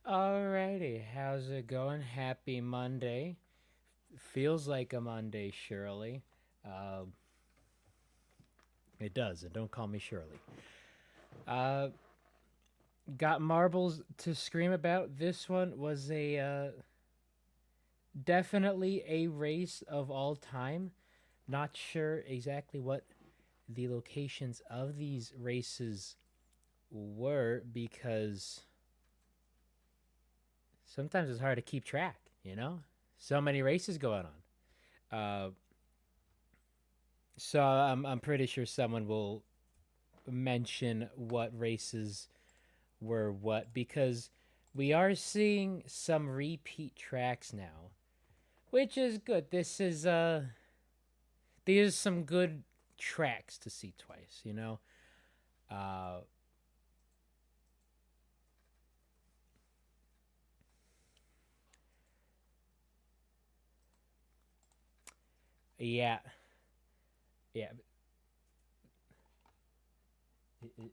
Alrighty, how's it going? Happy Monday. Feels like a Monday, Shirley. Uh, it does, and don't call me Shirley. Uh, got marbles to scream about. This one was a definitely a race of all time. Not sure exactly what the locations of these races were because sometimes it's hard to keep track. So many races going on. So I'm pretty sure someone will mention what races were what because we are seeing some repeat tracks now, which is good. These are some good tracks to see twice. Uh yeah. Yeah.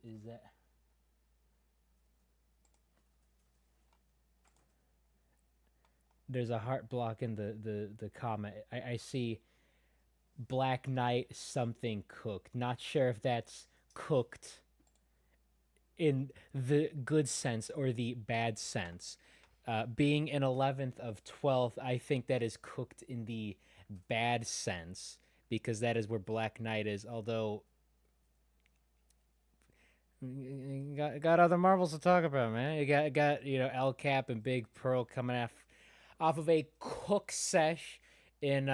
Is that there's a heart block in the comment. I see Black Knight something cooked. Not sure if that's cooked in the good sense or the bad sense. Being an 11th of 12th, I think that is cooked in the bad sense because that is where Black Knight is. Although, got other marbles to talk about, man. You got El Cap and Big Pearl coming off of a cook sesh in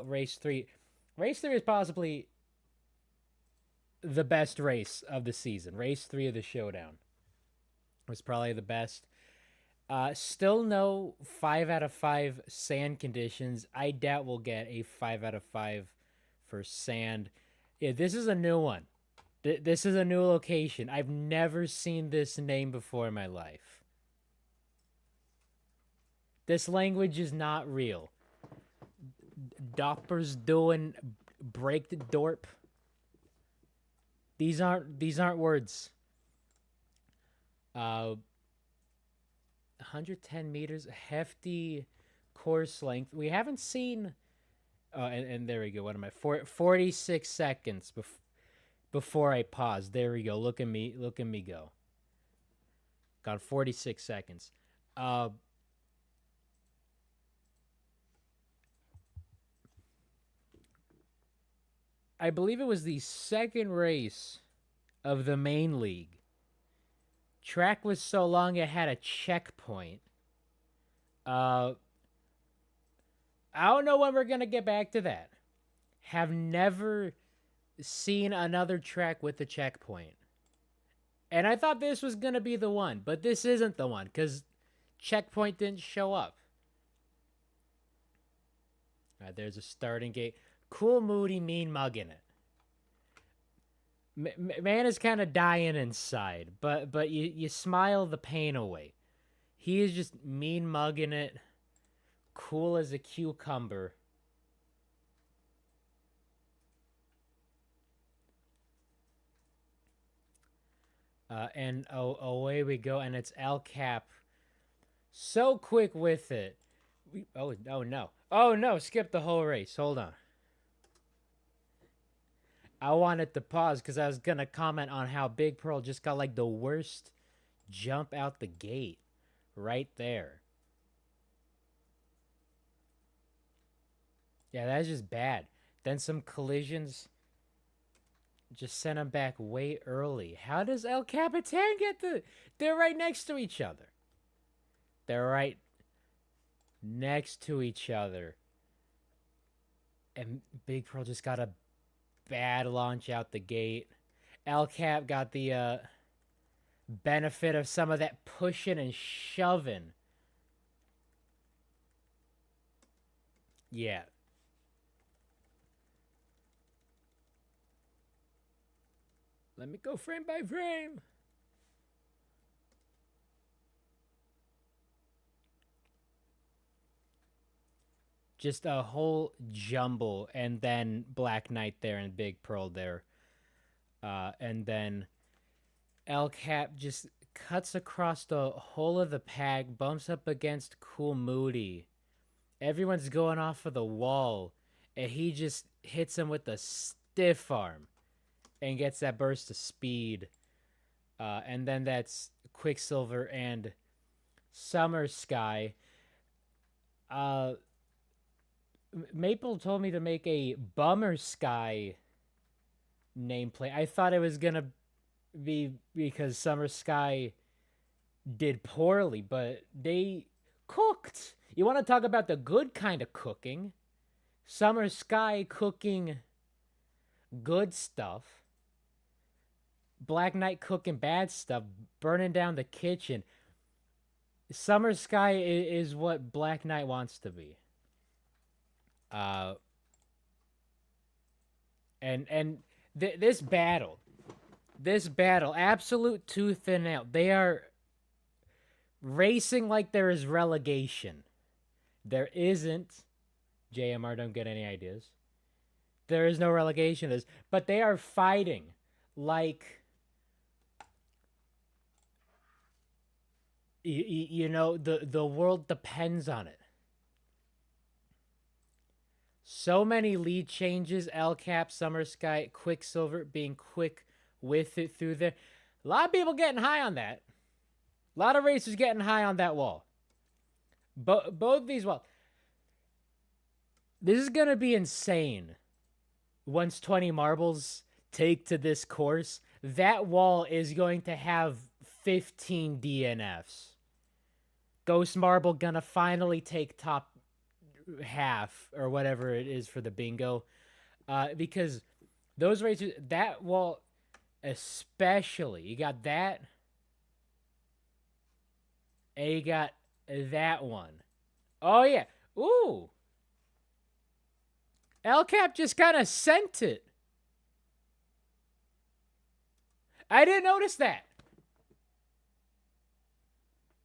race three. Race three is possibly the best race of the season. Race three of the showdown was probably the best. Still no 5 out of 5 sand conditions. I doubt we'll get a 5 out of 5 for sand. Yeah, this is a new one. This is a new location. I've never seen this name before in my life. This language is not real. Doppers doing break the dorp. These aren't words. 110 meters, hefty course length. We haven't seen. And there we go. What am I? 46 seconds before I pause. There we go. Look at me. Look at me go. Got 46 seconds. Uh, I believe it was the second race of the main league. Track was so long it had a checkpoint. Uh, I don't know when we're gonna get back to that. Have never seen another track with a checkpoint. And I thought this was gonna be the one, but this isn't the one because checkpoint didn't show up. All right, there's a starting gate. Cool, moody, mean mug in it. Man is kind of dying inside, but you smile the pain away. He is just mean mugging it, cool as a cucumber. And away we go, and it's El Cap. So quick with it. Oh no! Skip the whole race. Hold on. I wanted to pause because I was gonna comment on how Big Pearl just got like the worst jump out the gate, right there. Yeah, that's just bad. Then some collisions just sent him back way early. How does El Capitan get the? They're right next to each other. They're right next to each other. And Big Pearl just got a bad launch out the gate. El Cap got the benefit of some of that pushing and shoving. Yeah. Let me go frame by frame. Just a whole jumble, and then Black Knight there and Big Pearl there. And then El Cap just cuts across the whole of the pack, bumps up against Cool Moody. Everyone's going off of the wall, and he just hits him with a stiff arm and gets that burst of speed. And then that's Quicksilver and Summer Sky. Maple told me to make a Bummer Sky nameplate. I thought it was gonna be because Summer Sky did poorly, but they cooked. You want to talk about the good kind of cooking? Summer Sky cooking good stuff. Black Knight cooking bad stuff, burning down the kitchen. Summer Sky is what Black Knight wants to be. This battle, absolute tooth and nail. They are racing like there is relegation. There isn't. JMR, don't get any ideas. There is no relegation, but they are fighting like you know the world depends on it. So many lead changes, El Cap, Summer Sky, Quicksilver being quick with it through there. A lot of people getting high on that. A lot of racers getting high on that wall. Both these walls. This is going to be insane. Once 20 marbles take to this course, that wall is going to have 15 DNFs. Ghost Marble gonna finally take top half or whatever it is for the bingo, because those racers, that wall especially, you got that, and you got that one. Oh yeah, ooh, El Cap just kind of sent it. I didn't notice that.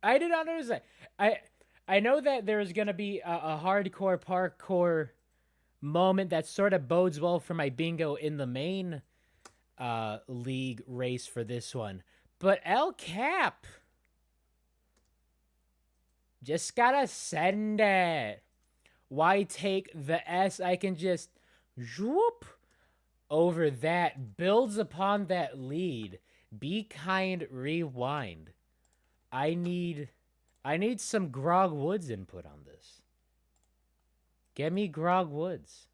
I did not notice that. I know that there's gonna be a hardcore parkour moment that sort of bodes well for my bingo in the main league race for this one. But El Cap just gotta send it. Why take the S? I can just whoop over that. Builds upon that lead. Be kind, rewind. I need some Grog Woods input on this. Get me Grog Woods.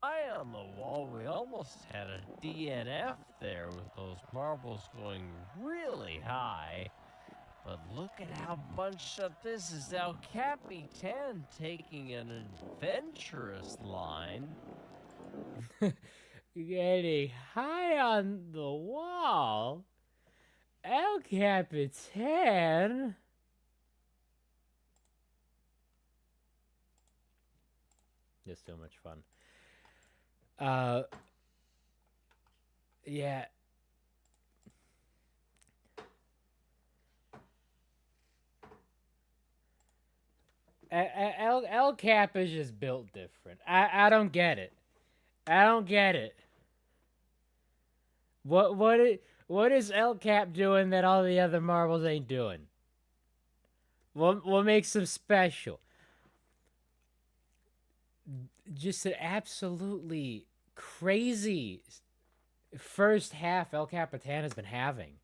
Eye on the wall, we almost had a DNF there with those marbles going really high. But look at how bunched up this is. El Cappy 10 taking an adventurous line. Getting high on the wall. El Capitan. Just so much fun. Yeah. El Cap is just built different. I don't get it. I don't get it. What is El Cap doing that all the other marbles ain't doing? What makes him special? Just an absolutely crazy first half El Capitan has been having.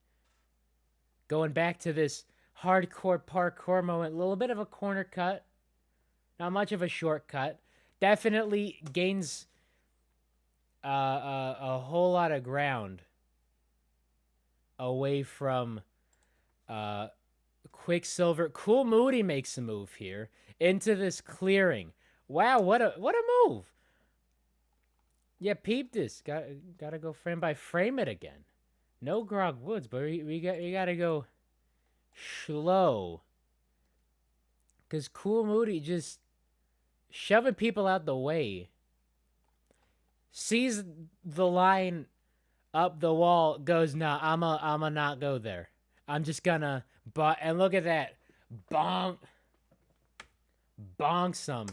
Going back to this hardcore parkour moment, a little bit of a corner cut, not much of a shortcut. Definitely gains a whole lot of ground away from Quicksilver. Cool Moody makes a move here into this clearing. Wow, what a move! Yeah, peep this. Gotta go frame by frame it again. No Grog Woods, but we gotta go slow. Cause Cool Moody just shoving people out the way. Sees the line up the wall, goes, nah, I'ma not go there. I'm just gonna and look at that. Bonk some.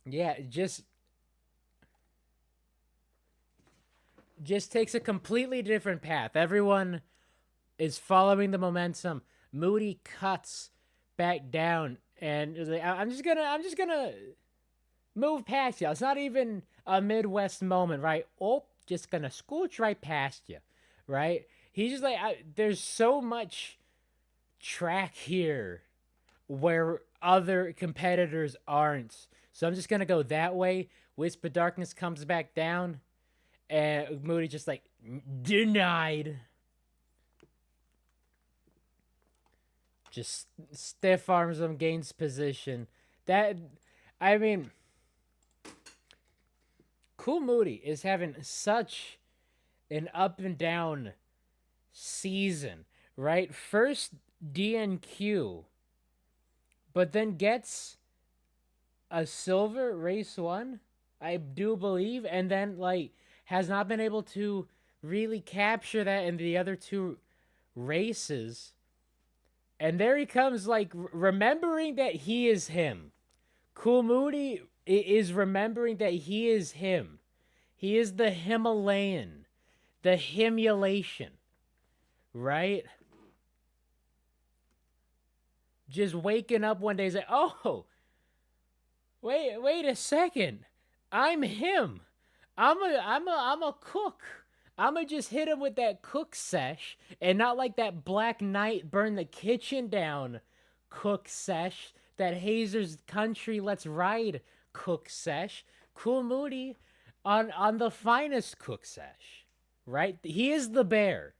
Yeah, just just takes a completely different path. Everyone is following the momentum. Moody cuts back down and is like, I'm just gonna move past you. It's not even a Midwest moment, right? Oh, just gonna scooch right past you, right? He's just like, there's so much track here where other competitors aren't. So I'm just gonna go that way. Wisp of Darkness comes back down, and Moody just like denied. Just stiff arms him, gains position. That, I mean, Cool Moody is having such an up and down season, right? First DNQ, but then gets a silver race one, I do believe, and then like has not been able to really capture that in the other two races. And there he comes, like remembering that he is him. Cool Moody is remembering that he is him. He is the Himalayan, the Himulation, right? Just waking up one day and say, "Oh, wait a second, I'm him. I'm a cook. I'ma just hit him with that cook sesh, and not like that Black Knight burn the kitchen down cook sesh, that Hazer's Country Let's Ride cook sesh. Cool Moody on the finest cook sesh, right? He is the bear.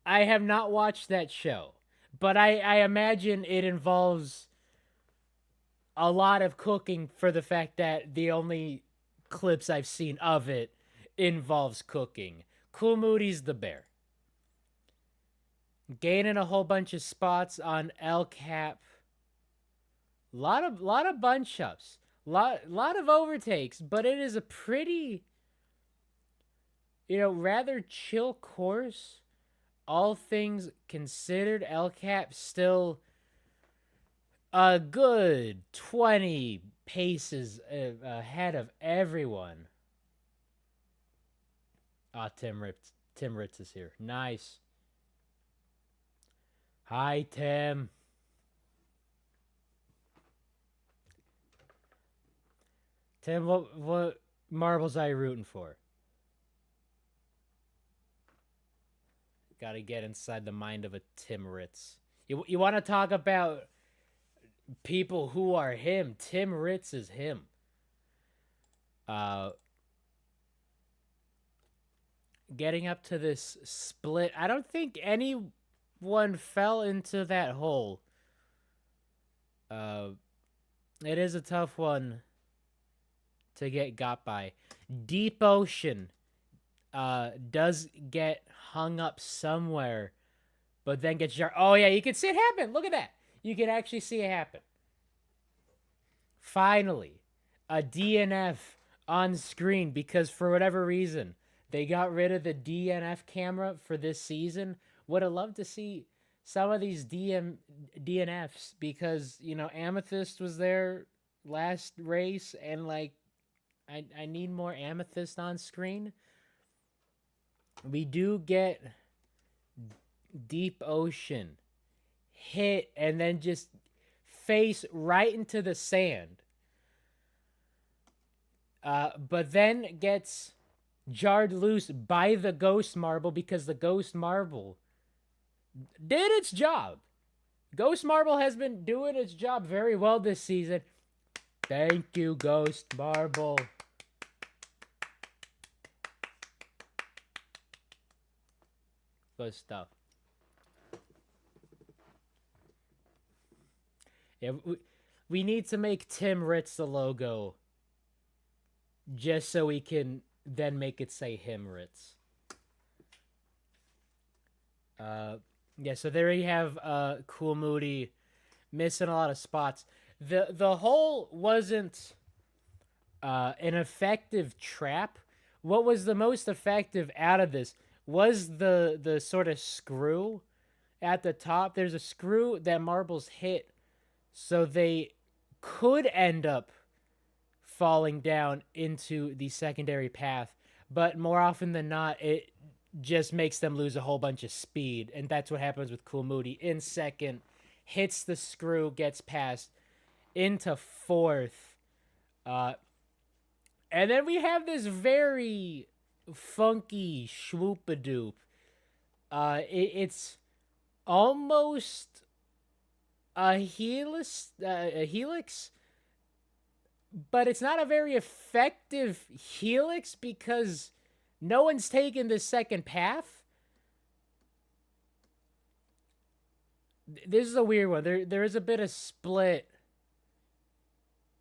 I have not watched that show, but I imagine it involves a lot of cooking for the fact that the only clips I've seen of it involves cooking. Cool Moody's the bear. Gaining a whole bunch of spots on El Cap. Lot of bunch ups. Lot of overtakes, but it is a pretty, rather chill course. All things considered, El Cap still a good 20 paces ahead of everyone. Tim Ritz is here. Nice. Hi, Tim. Tim, what marbles are you rooting for? Got to get inside the mind of a Tim Ritz. You want to talk about people who are him? Tim Ritz is him. Getting up to this split. I don't think anyone fell into that hole. It is a tough one to get got by. Deep Ocean does get hung up somewhere, but then gets jarred. Oh yeah, you can see it happen. Look at that. You can actually see it happen. Finally, a DNF on screen, because for whatever reason they got rid of the DNF camera for this season. Would have loved to see some of these DNFs, because Amethyst was there last race, and like I need more Amethyst on screen. We do get Deep Ocean hit and then just face right into the sand. But then gets jarred loose by the Ghost Marble, because the Ghost Marble did its job. Ghost Marble has been doing its job very well this season. Thank you, Ghost Marble. Good stuff. Yeah, we need to make Tim Ritz the logo, just so we can then make it say him Ritz. Yeah, so there you have Cool Moody missing a lot of spots. The hole wasn't an effective trap. What was the most effective out of this was the sort of screw at the top. There's a screw that marbles hit, so they could end up falling down into the secondary path. but more often than not, it just makes them lose a whole bunch of speed, and that's what happens with Cool Moody. In second, hits the screw, gets past into fourth, uh, and then we have this very funky swoopadoop. It's almost a helix, but it's not a very effective helix because no one's taken this second path. This is a weird one. There is a bit of split.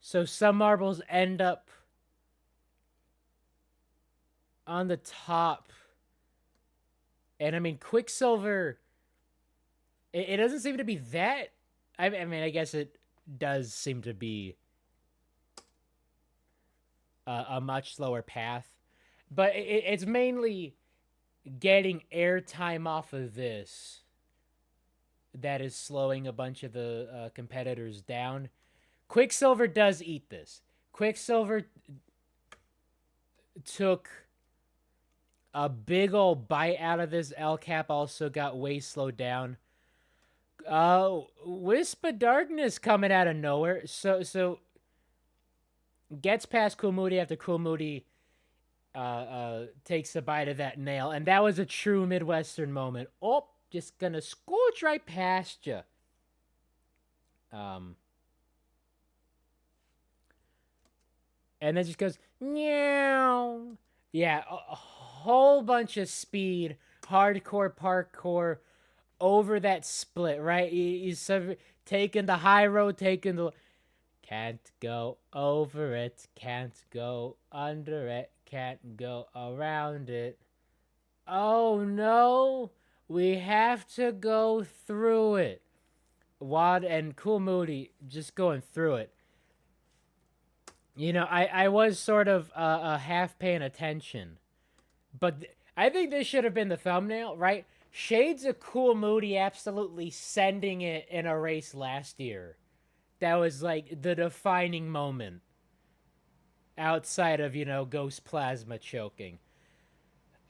So some marbles end up on the top. And I mean, Quicksilver, it doesn't seem to be that. I mean, I guess it does seem to be a much slower path. But it's mainly getting airtime off of this that is slowing a bunch of the competitors down. Quicksilver does eat this. Quicksilver took a big old bite out of this. El Cap also got way slowed down. Wisp of Darkness coming out of nowhere. So gets past Cool Moody after Cool Moody takes a bite of that nail. And that was a true Midwestern moment. Oh, just gonna scooch right past you. And then just goes, meow. Yeah, a whole bunch of speed, hardcore parkour over that split, right? He's taking the high road, taking the... Can't go over it, can't go under it, can't go around it. Oh no, we have to go through it. Wad and Cool Moody just going through it. You know, I was sort of half paying attention, but I think this should have been the thumbnail, right? Shades of Cool Moody absolutely sending it in a race last year. That was like the defining moment outside of, you know, Ghost Plasma choking.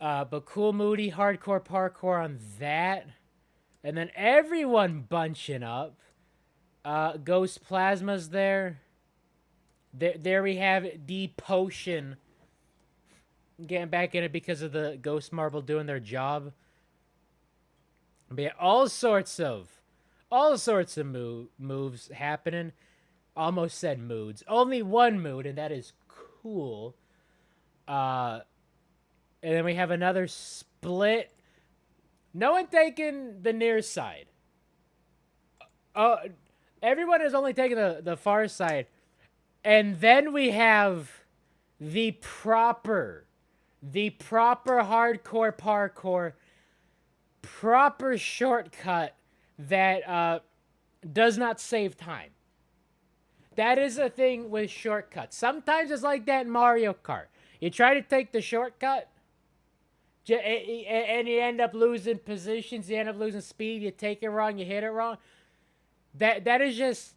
But Cool Moody, hardcore parkour on that. And then everyone bunching up. Ghost Plasma's there. There we have the potion getting back in it because of the Ghost Marble doing their job. But yeah, all sorts of moves happening. Almost said moods. Only one mood, and that is cool. And then we have another split. No one taking the near side. Everyone is only taking the far side. And then we have the proper hardcore parkour, proper shortcut that does not save time. That is a thing with shortcuts. Sometimes it's like that in Mario Kart. You try to take the shortcut, and you end up losing positions, you end up losing speed, you take it wrong, you hit it wrong. That is just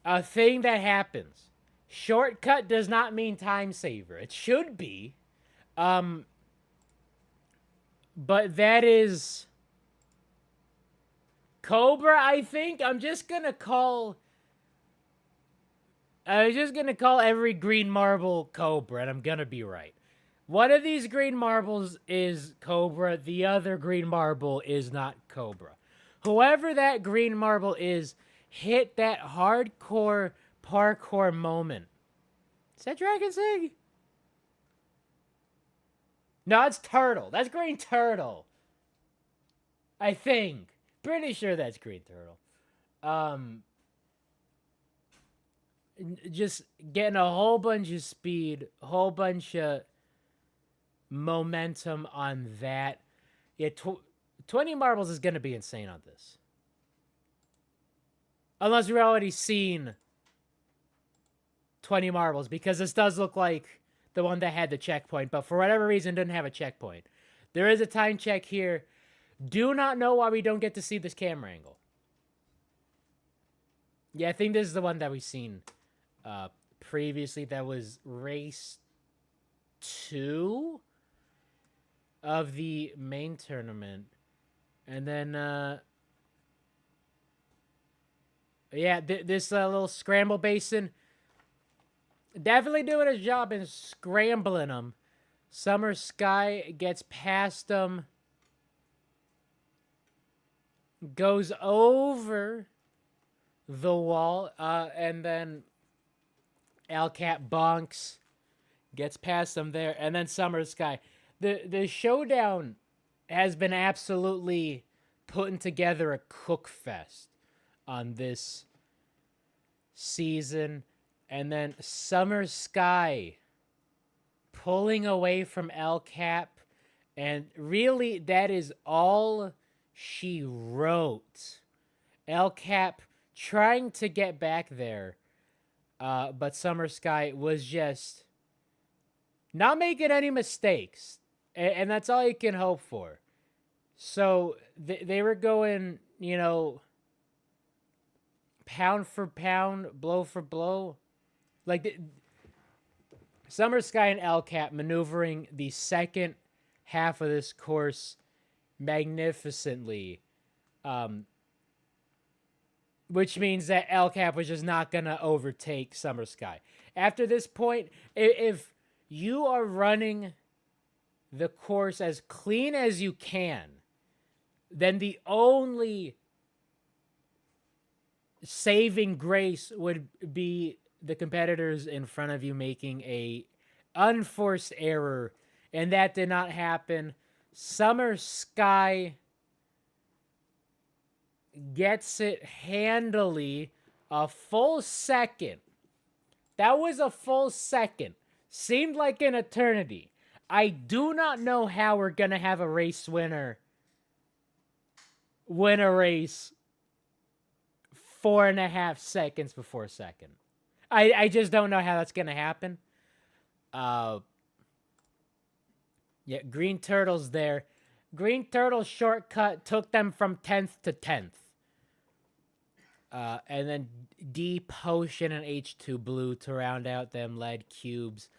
a thing that happens. Shortcut does not mean time saver. It should be. But that is Cobra, I think. I'm just gonna call every green marble Cobra, and I'm gonna be right. One of these green marbles is Cobra, the other green marble is not Cobra. Whoever that green marble is, hit that hardcore parkour moment. Is that Dragon Sig? No, it's Turtle. That's Green Turtle. I think. Pretty sure that's Green Turtle. Just getting a whole bunch of speed, a whole bunch of momentum on that. Yeah, 20 marbles is going to be insane on this. Unless we've already seen 20 marbles, because this does look like the one that had the checkpoint, but for whatever reason didn't have a checkpoint. There is a time check here. Do not know why we don't get to see this camera angle. Yeah, I think this is the one that we've seen previously. That was race 2 of the main tournament. And then, yeah, this little scramble basin definitely doing a job in scrambling them. Summer Sky gets past them, goes over the wall, and then Alcat bonks, gets past them there, and then Summer Sky. The showdown has been absolutely putting together a cook fest on this season, and then Summer Sky pulling away from El Cap, and really that is all she wrote. El Cap trying to get back there, but Summer Sky was just not making any mistakes, and that's all you can hope for. So they were going, pound for pound, blow for blow. Like, Summer Sky and El Cap maneuvering the second half of this course magnificently. Which means that El Cap was just not going to overtake Summer Sky. After this point, if you are running the course as clean as you can, then the only saving grace would be the competitors in front of you making a unforced error, and that did not happen. Summer Sky gets it handily, a full second. That was a full second. Seemed like an eternity. I do not know how we're gonna have a race winner win a race 4.5 seconds before second. I just don't know how that's gonna happen. Yeah, Green Turtle's there. Green Turtle's shortcut took them from 10th to 10th. And then D Potion and H2 Blue to round out them lead cubes.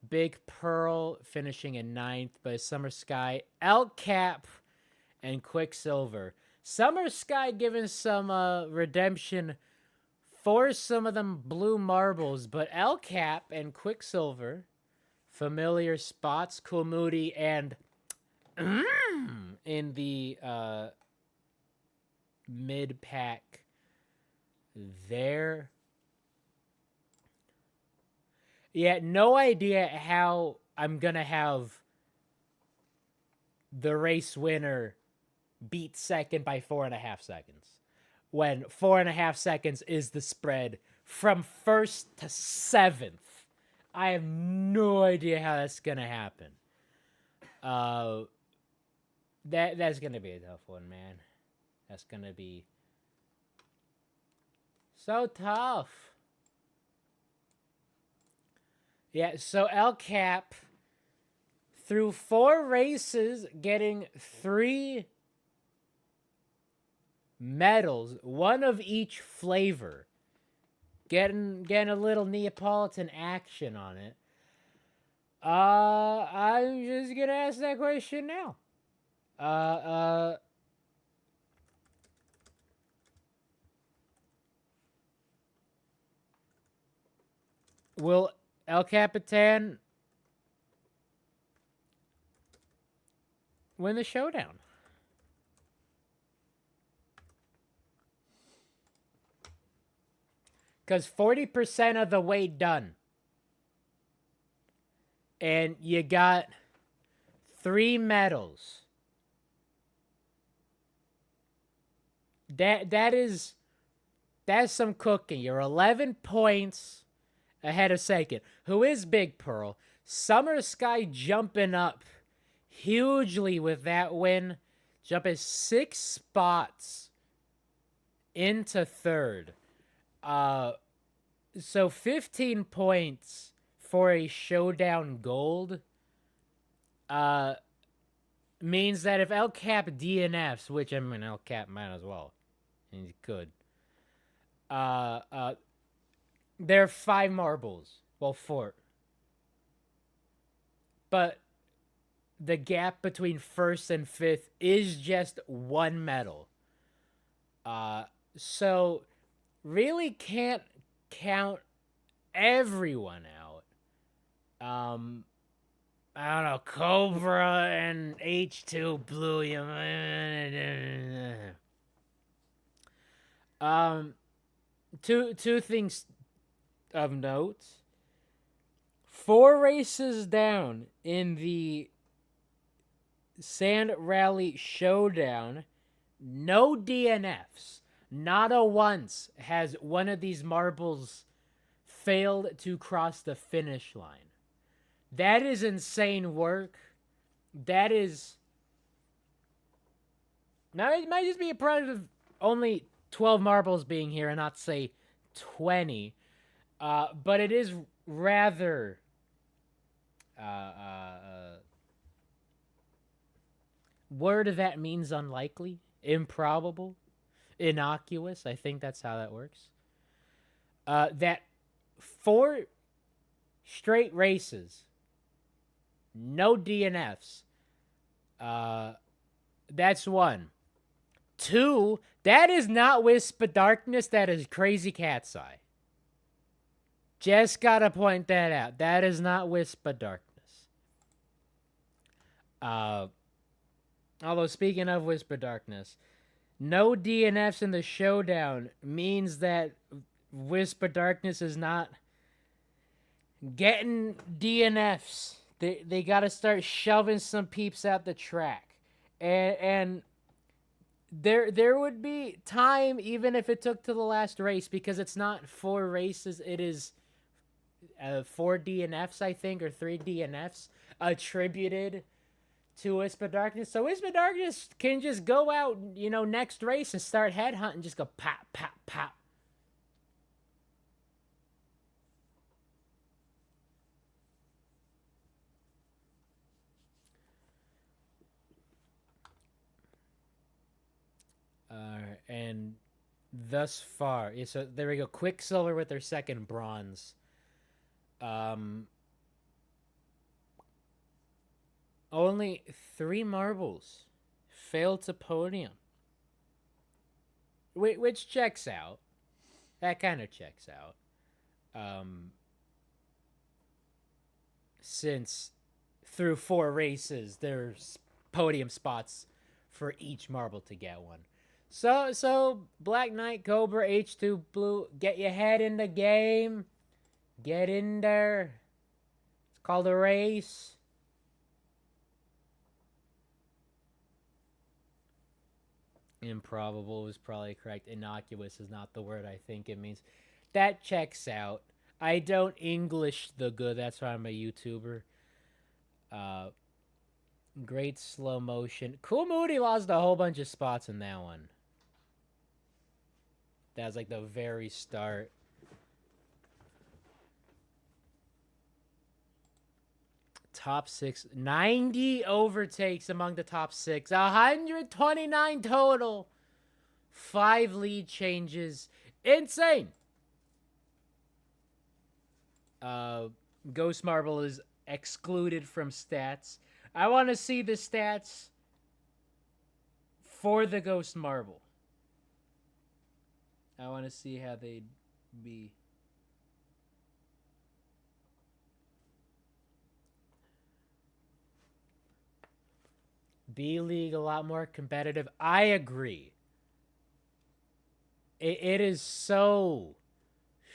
Big Pearl finishing in 9th, but Summer Sky, El Cap, and Quicksilver. Summer Sky giving some redemption for some of them blue marbles, but El Cap and Quicksilver, familiar spots, Cool Moody and in the mid-pack there. Yeah, no idea how I'm going to have the race winner beat second by 4.5 seconds, when 4.5 seconds is the spread from 1st to 7th. I have no idea how that's going to happen. That's going to be a tough one, man. That's going to be so tough. Yeah, so El Cap, through 4 races, getting 3 medals, 1 of each flavor. Getting a little Neapolitan action on it. I'm just gonna ask that question now. Will El Capitan win the showdown? Because 40% of the way done. And you got 3 medals. That's some cooking. You're 11 points ahead of second. Who is Big Pearl? Summer Sky jumping up hugely with that win. Jumping 6 spots into third. So 15 points for a showdown gold. Means that if El Cap DNFs, which I mean El Cap might as well, and he could. There are 5 marbles. Well, 4. but the gap between first and fifth is just one medal. Uh, so really can't count everyone out. I don't know, Cobra and H2 Blue. Um, two things of note. 4 races down in the Sand Rally Showdown, no DNFs. Not a once has one of these marbles failed to cross the finish line. That is insane work. That is. Now, it might just be a product of only 12 marbles being here and not, say, 20. But it is rather. Word of that means unlikely, improbable, innocuous. I think that's how that works. That 4 straight races, no DNFs. That's 1. 2, that is not Wisp of Darkness, that is Crazy Cat's Eye. Just gotta point that out. That is not Wisp of Darkness. Although, speaking of Wisp of Darkness, no DNFs in the showdown means that Wisp of Darkness is not getting DNFs. They gotta start shoving some peeps out the track. And there would be time even if it took to the last race, because it's not 4 races, it is 4 DNFs, I think, or 3 DNFs attributed to Wisp of Darkness. So Wisp of Darkness can just go out, next race and start headhunting, just go pop, pop, pop. And thus far, yeah, so there we go. Quicksilver with their second bronze. Only 3 marbles failed to podium, which checks out. That kind of checks out. Since through 4 races, there's podium spots for each marble to get one. So Black Knight, Cobra, H2 Blue, get your head in the game. Get in there. It's called a race. Improbable is probably correct. Innocuous is not the word I think it means. That checks out. I don't English the good. That's why I'm a YouTuber. Great slow motion. Cool Moody lost a whole bunch of spots in that one. That was like the very start. Top 6. 90 overtakes among the top 6. 129 total. 5 lead changes. Insane. Ghost Marble is excluded from stats. I want to see the stats for the Ghost Marble. I want to see how they'd be. B-League a lot more competitive. I agree. It is so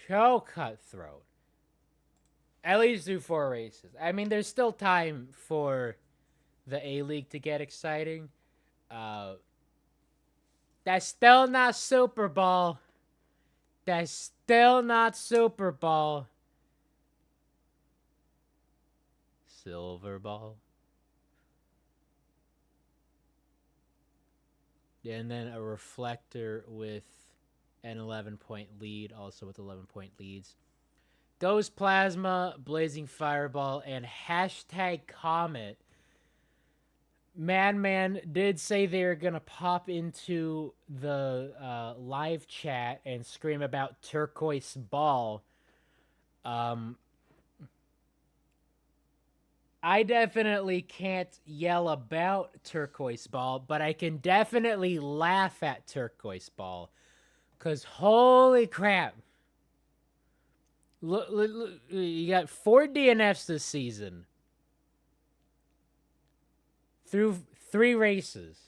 cutthroat. At least through 4 races. I mean, there's still time for the A-League to get exciting. That's still not Super Bowl. That's still not Super Bowl. Silver Ball. And then a reflector with an 11-point lead, also with 11-point leads. Ghost Plasma, Blazing Fireball, and hashtag Comet. Madman did say they were going to pop into the live chat and scream about Turquoise Ball. I definitely can't yell about turquoise ball, but I can definitely laugh at turquoise ball. Cause holy crap. Look, you got 4 DNFs this season through 3 races.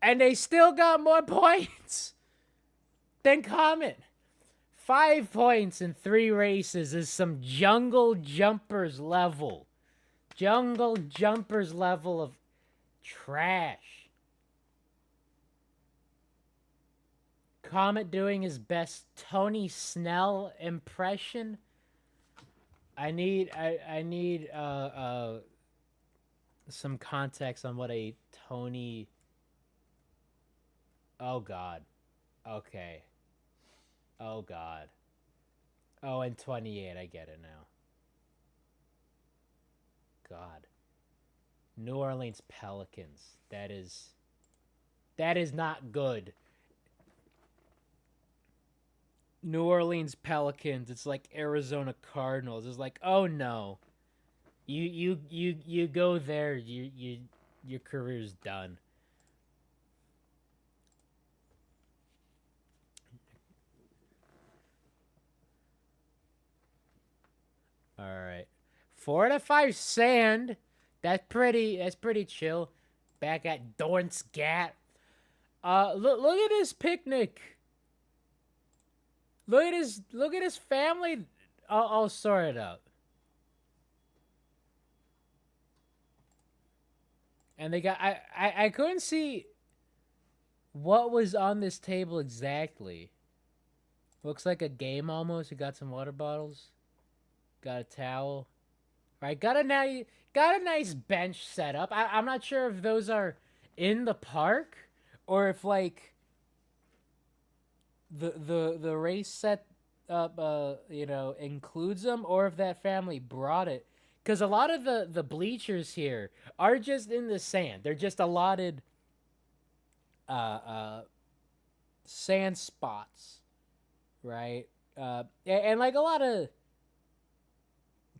And they still got more points than Comet. 5 points in 3 races is some jungle jumpers level. Jungle jumpers level of trash. Comet doing his best Tony Snell impression. I need some context on what a Tony. Oh God. Okay. Oh God. Oh, and 28. I get it now. God. New Orleans Pelicans. That is not good. New Orleans Pelicans. It's like Arizona Cardinals. It's like, oh no. You go there, your career's done. All right. 4 to 5 sand. That's pretty chill. Back at Dorn's Gat. Look at his picnic. Look at his family. I'll sort it out. And they got I couldn't see what was on this table exactly. Looks like a game almost. You got some water bottles. Got a towel. Right, got a nice bench set up. I'm not sure if those are in the park or if like the race set up includes them, or if that family brought it. Because a lot of the bleachers here are just in the sand. They're just allotted uh, uh, sand spots, right? And like a lot of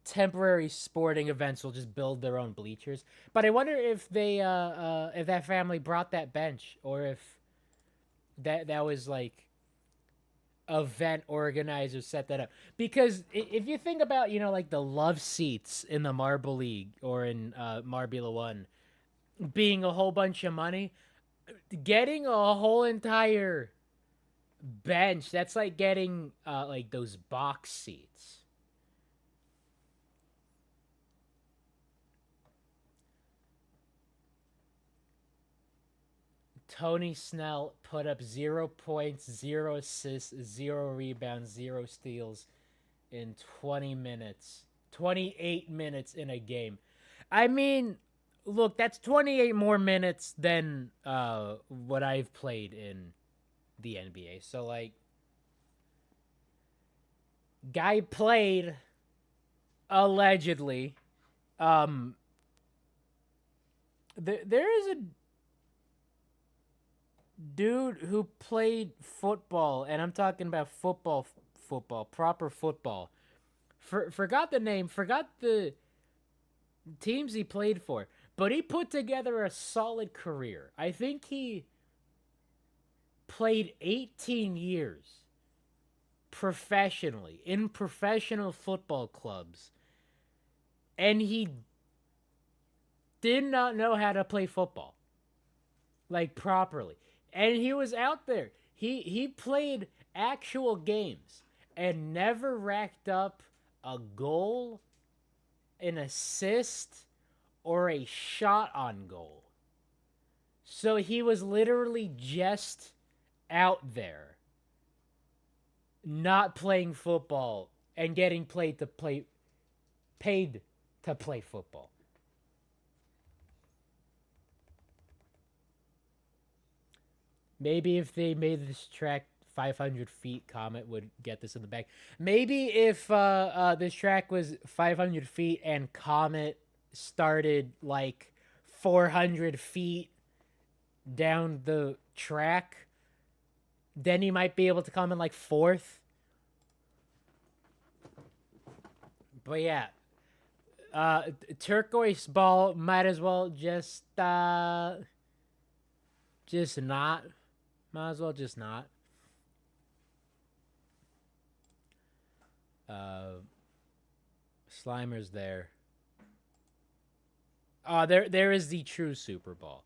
temporary sporting events will just build their own bleachers. But I wonder if they if that family brought that bench, or if that was like event organizers set that up. Because if you think about, like the love seats in the Marble League or in Marbula 1 being a whole bunch of money, getting a whole entire bench, that's like getting like those box seats. Tony Snell put up 0 points, 0 assists, 0 rebounds, 0 steals in 20 minutes. 28 minutes in a game. I mean, look, that's 28 more minutes than what I've played in the NBA. So, like, guy played allegedly. Um, there is a dude who played football, and I'm talking about football, proper football. Forgot the name, forgot the teams he played for, but he put together a solid career. I think he played 18 years professionally in professional football clubs, and he did not know how to play football like properly. And he was out there. He played actual games and never racked up a goal, an assist, or a shot on goal. So he was literally just out there not playing football and getting paid to play football. Maybe if they made this track 500 feet, Comet would get this in the bag. Maybe if this track was 500 feet and Comet started like 400 feet down the track, then he might be able to come in like fourth. But yeah, Turquoise ball might as well just not. Might as well just not. Slimer's there. There is the true Super Bowl.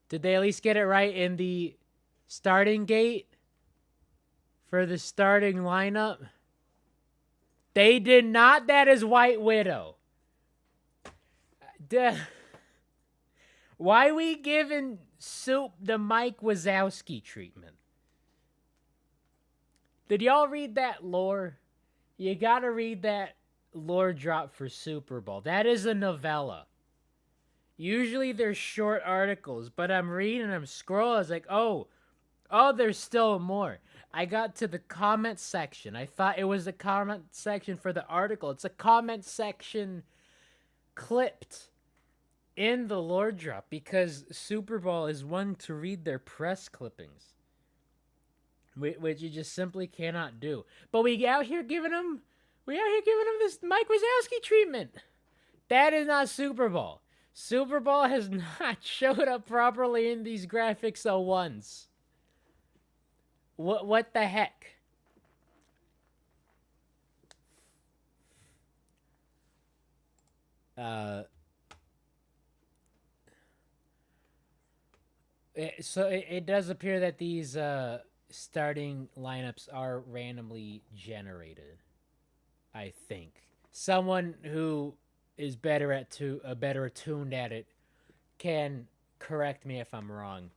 Did they at least get it right in the starting gate for the starting lineup? They did not. That is White Widow. Why we giving Soup the Mike Wazowski treatment? Did y'all read that lore? You gotta read that lore drop for Super Bowl. That is a novella. Usually they're short articles, but I'm reading, I'm scrolling, I was like, oh, there's still more. I got to the comment section. I thought it was the comment section for the article. It's a comment section clipped in the lore drop because Super Bowl is one to read their press clippings, which you just simply cannot do. But we out here giving them this Mike Wazowski treatment. That is not Super Bowl. Super Bowl has not showed up properly in these graphics once. What the heck? So it does appear that these starting lineups are randomly generated. I think someone who is better attuned at it can correct me if I'm wrong.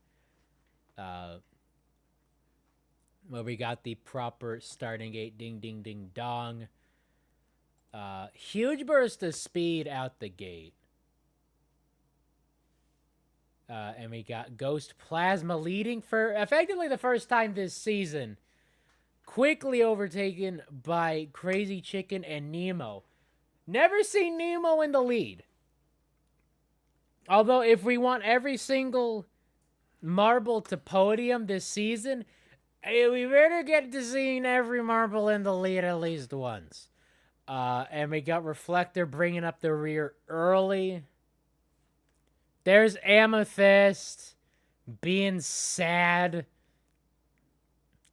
Well, we got the proper starting gate. Ding, ding, ding, dong. Huge burst of speed out the gate. And we got Ghost Plasma leading for effectively the first time this season. Quickly overtaken by Crazy Chicken and Nemo. Never seen Nemo in the lead. Although, if we want every single marble to podium this season, we better get to seeing every marble in the lead at least once. And we got Reflector bringing up the rear early. There's Amethyst being sad.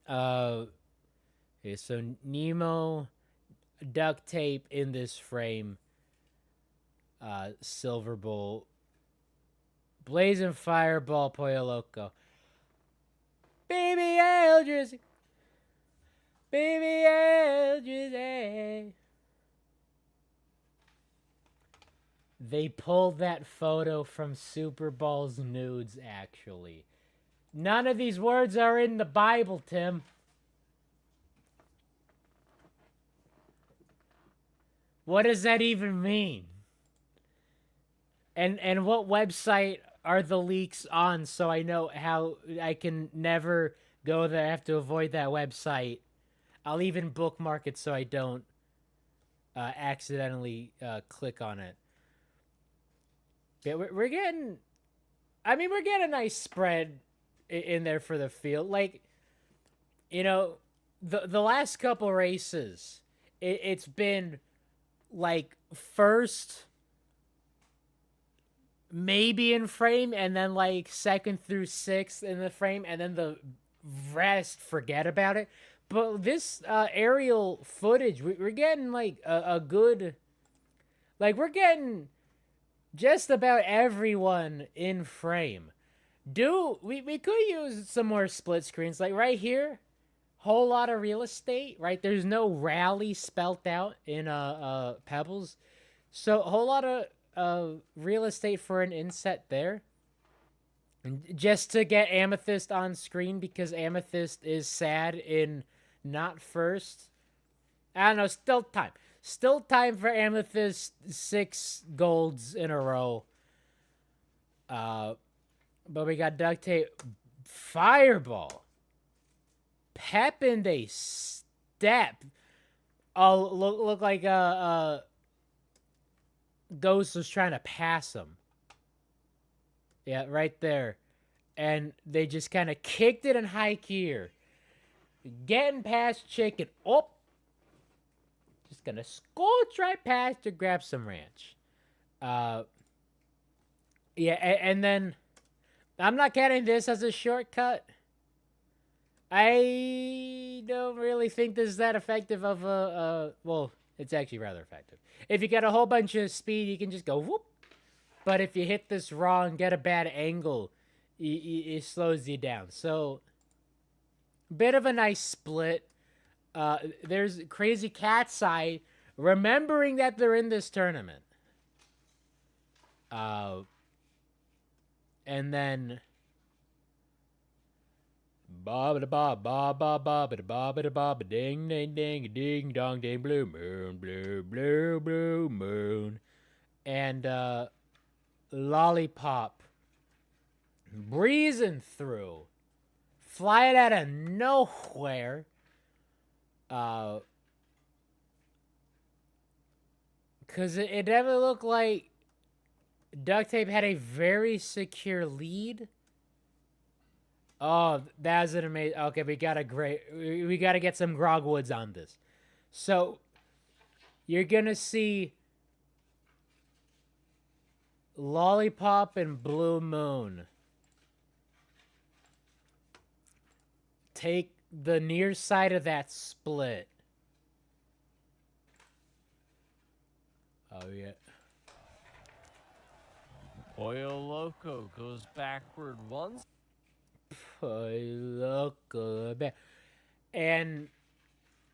Okay, so Nemo, duct tape in this frame. Silver Bowl. Blazing Fireball, Pollo Loco. Baby Eldridge. Baby Eldridge. They pulled that photo from Super Bowl's nudes, actually. None of these words are in the Bible, Tim. What does that even mean? And what website are the leaks on so I know how I can never go there? I have to avoid that website. I'll even bookmark it so I don't accidentally click on it. Yeah, we're getting... I mean, we're getting a nice spread in there for the field. Like, you know, the last couple races, it's been, like, first... maybe in frame, and then like second through sixth in the frame, and then the rest forget about it. But this aerial footage, we're getting like a good, like we're getting just about everyone in frame. We could use some more split screens, like right here, whole lot of real estate, right? There's no rally spelt out in Pebbles, so a whole lot of real estate for an inset there. And just to get Amethyst on screen, because Amethyst is sad in not first. I don't know, still time. Still time for Amethyst 6 golds in a row. But we got duct tape. Fireball. Pep and a step. Oh, look like Ghost was trying to pass him. Yeah, right there. And they just kind of kicked it in high gear. Getting past Chicken. Oh! Just gonna scorch right past to grab some ranch. Uh, yeah, and then I'm not counting this as a shortcut. I don't really think this is that effective of well, it's actually rather effective. If you get a whole bunch of speed, you can just go whoop. But if you hit this wrong, get a bad angle, it slows you down. So, bit of a nice split. There's Crazy Cat's Eye remembering that they're in this tournament. Uh, and then ba ba ba ba ba ba ba ba ba ding ding ding ding dong ding blue moon blue moon and Lollipop breezing through, flying out of nowhere. Cause it never looked like Duct Tape had a very secure lead. Oh, that's an amazing. Okay, we got to get some Grogwoods on this. So you're gonna see Lollipop and Blue Moon take the near side of that split. Oh yeah. Pollo Loco goes backward once. Loco. And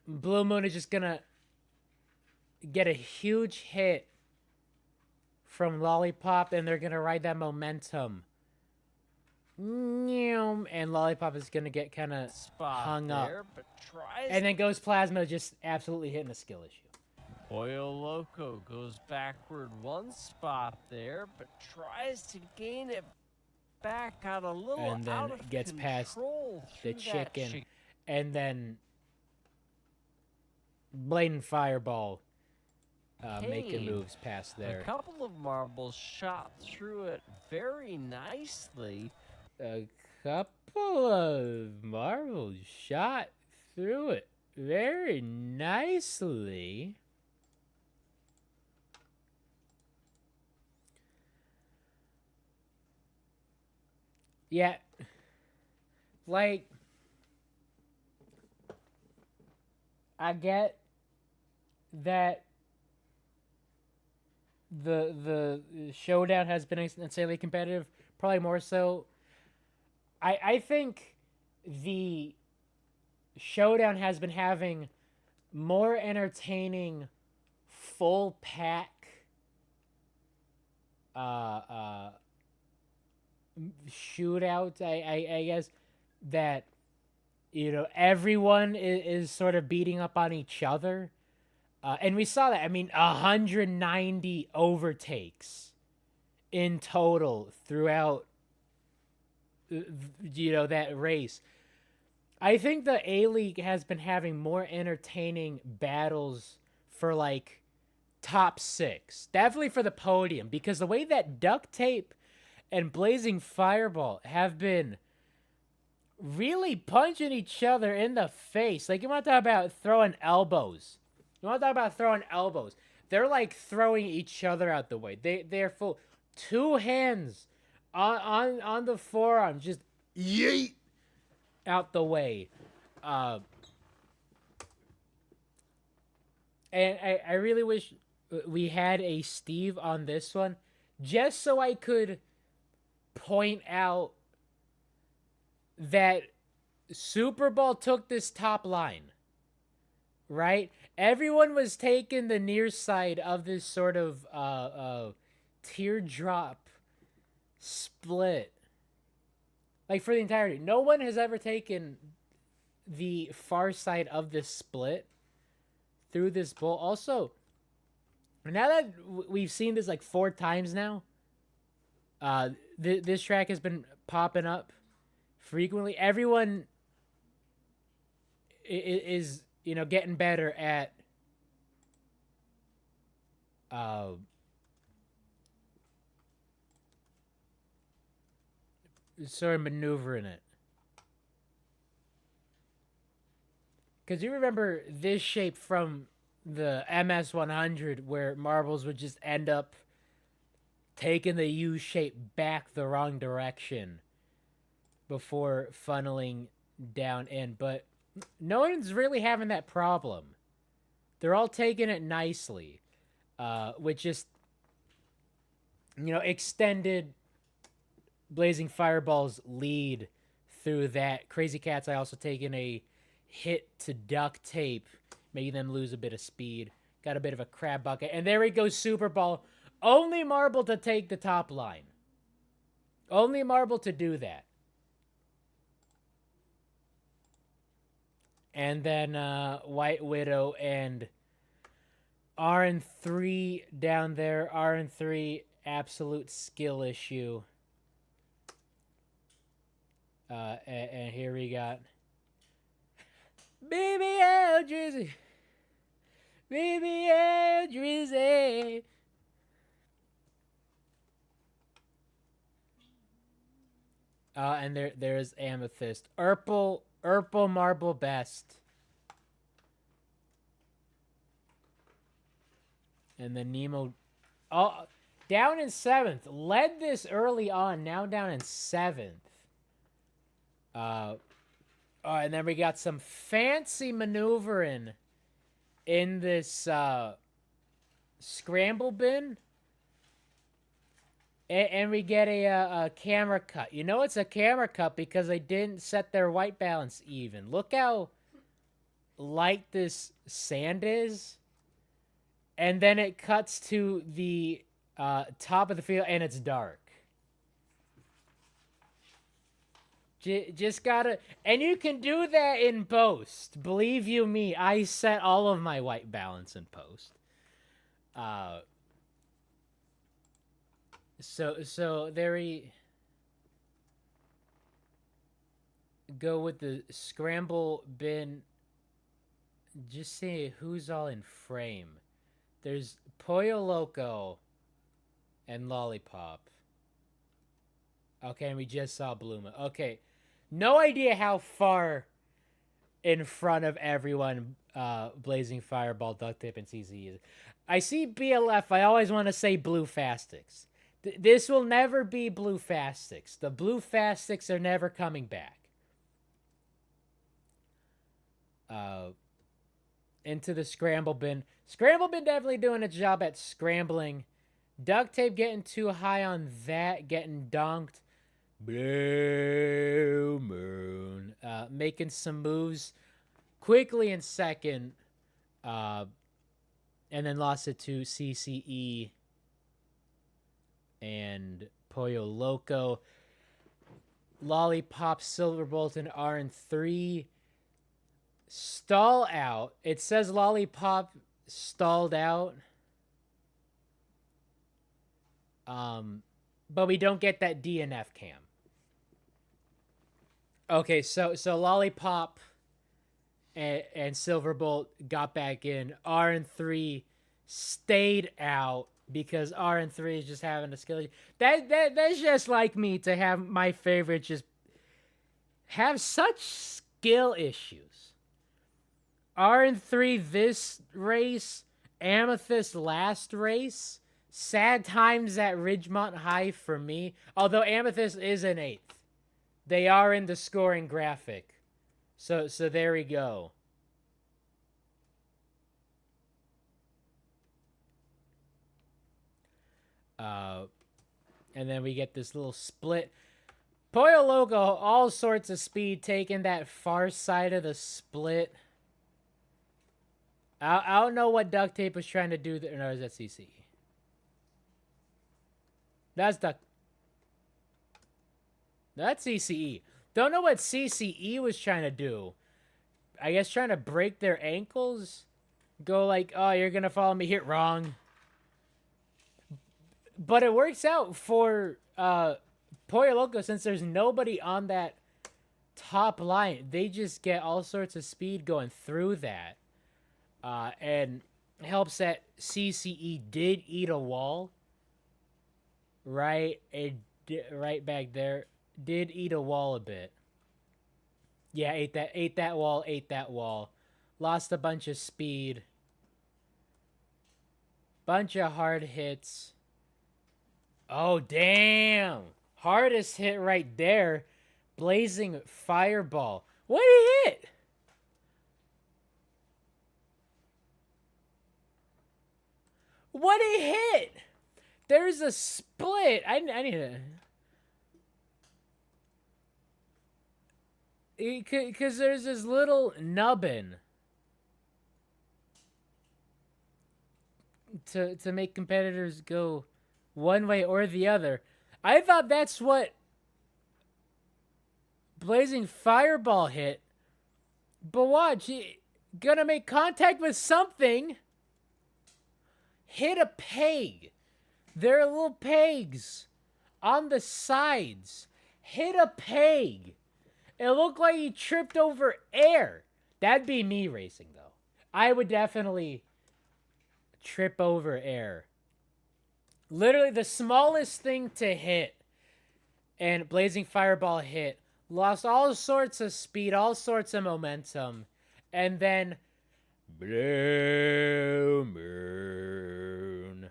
Blue Moon is just gonna get a huge hit from Lollipop, and they're gonna ride that momentum. And Lollipop is gonna get kind of hung up, and then Ghost Plasma just absolutely hitting a skill issue. Pollo Loco goes backward one spot there, but tries to gain it back out a little, and then out of gets past the chicken, and then Blatant Fireball making moves past there. A couple of marbles shot through it very nicely. A couple of marbles shot through it very nicely. Yeah, like, I get that the showdown has been insanely competitive, probably more so. I think the showdown has been having more entertaining full pack shootout. I guess that, you know, everyone is sort of beating up on each other. And we saw that. I mean, 190 overtakes in total throughout, you know, that race. I think the A-League has been having more entertaining battles for, like, top 6. Definitely for the podium, because the way that Duct Tape and Blazing Fireball have been really punching each other in the face. Like, you want to talk about throwing elbows. They're like throwing each other out the way. They're full 2 hands on the forearm, just yeet out the way. And I really wish we had a Steve on this one, just so I could point out that Super Bowl took this top line, right? Everyone was taking the near side of this sort of teardrop split, like, for the entirety. No one has ever taken the far side of this split through this bowl. Also, now that we've seen this like 4 times now, this track has been popping up frequently. Everyone is, you know, getting better at sort of maneuvering it. Because you remember this shape from the MS 100, where marbles would just end up taking the U shape back the wrong direction before funneling down in. But no one's really having that problem. They're all taking it nicely, with just, extended Blazing Fireball's lead through that. Crazy Cat's I also taken a hit to duct tape, making them lose a bit of speed. Got a bit of a crab bucket. And there he goes, Super Ball. Only marble to take the top line. Only marble to do that. And then White Widow and RN3 down there. RN3, absolute skill issue. And here we got BBL Drizzy. BBL Drizzy. And there's Amethyst. Urple Marble Best. And then Nemo, down in 7th. Led this early on, now down in 7th. And then we got some fancy maneuvering in this scramble bin. And we get a camera cut. You know it's a camera cut because they didn't set their white balance even. Look how light this sand is. And then it cuts to the top of the field and it's dark. Just gotta... And you can do that in post. Believe you me, I set all of my white balance in post. So there we go with the scramble bin. Just see who's all in frame. There's Pollo Loco and Lollipop. Okay, and we just saw Bluma. Okay, no idea how far in front of everyone Blazing Fireball, Duct Tape, and CC is. I see BLF. I always want to say Blue Fastix. This will never be Blue Fastix. The Blue Fastix are never coming back. Into the scramble bin. Scramble bin definitely doing its job at scrambling. Duct Tape getting too high on that, getting donked. Blue Moon. Making some moves quickly in second. And then lost it to CCE and Pollo Loco. Lollipop, Silverbolt, and RN3 stall out. It says Lollipop stalled out. But we don't get that DNF cam. Okay, so Lollipop and Silverbolt got back in. RN3 stayed out because RN3 is just having a skill. That's just like me to have my favorite just have such skill issues. RN3 this race, Amethyst last race. Sad times at Ridgemont High for me. Although Amethyst is an 8th. They are in the scoring graphic. So there we go. And then we get this little split. Pollo Loco, all sorts of speed, taking that far side of the split. I don't know what Duct Tape was trying to do there. No, is that CC? That's CCE. Don't know what CCE was trying to do. I guess trying to break their ankles. Go like, oh, you're going to follow me here. Wrong. But it works out for Pollo Loco since there's nobody on that top line. They just get all sorts of speed going through that. And helps that CCE did eat a wall. Right? Right back there. Did eat a wall a bit. Yeah, ate that wall. Lost a bunch of speed. Bunch of hard hits. Oh, damn. Hardest hit right there. Blazing Fireball. What did he hit? What did he hit? There's a split. I need to... Because there's this little nubbin to make competitors go one way or the other. I thought that's what Blazing Fireball hit. But watch, he gonna make contact with something. Hit a peg. There are little pegs on the sides. Hit a peg. It looked like he tripped over air. That'd be me racing, though. I would definitely trip over air. Literally the smallest thing to hit. And Blazing Fireball hit. Lost all sorts of speed, all sorts of momentum. And then... Blue Moon.